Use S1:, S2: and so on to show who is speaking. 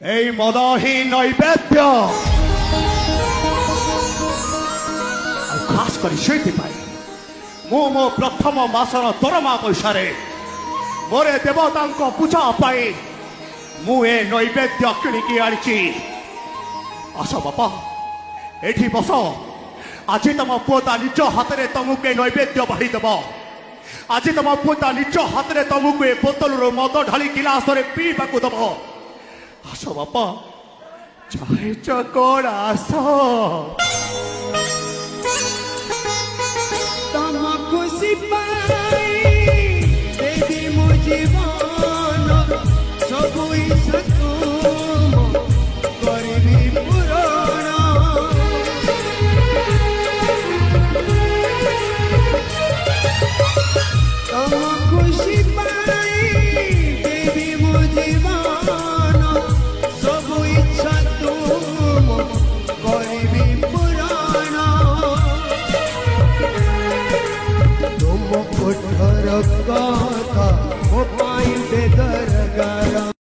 S1: এই মদহী নৈবেদ্য খাস করে সেইপাই ମୁଁ ମୋ ପ୍ରଥମ ମାସର ଦରମା ପଇସାରେ ମୋରେ ଦେବତାଙ୍କ ପୂଜା ପାଇଁ ମୁଁ ଏ ନୈବେଦ୍ୟ କିଣିକି ଆଣିଛି। ଆସ ବାପା ଏଠି ବସ। ଆଜି ତମ ପୁଅ ତା ନିଜ ହାତରେ ତମକୁ ଏ ନୈବେଦ୍ୟ ବାଢ଼ି ଦେବ। ଆଜି ତମ ପୁଅ ତା ନିଜ ହାତରେ ତମକୁ ଏ ବୋତଲରୁ ମଦ ଢାଳି ଗିଲାସରେ ପିଇବାକୁ ଦେବ। ଆସ ବାପା ଚାହିଁଛ କଣ ଆସ।
S2: तम खुशी पाई देवी मो जीवन सब इच्छा तुम करबी पूरण। तम खुशी पाई देवी मो जीवन सब इच्छा तुम करबी पूरण। तुम कोठर कथा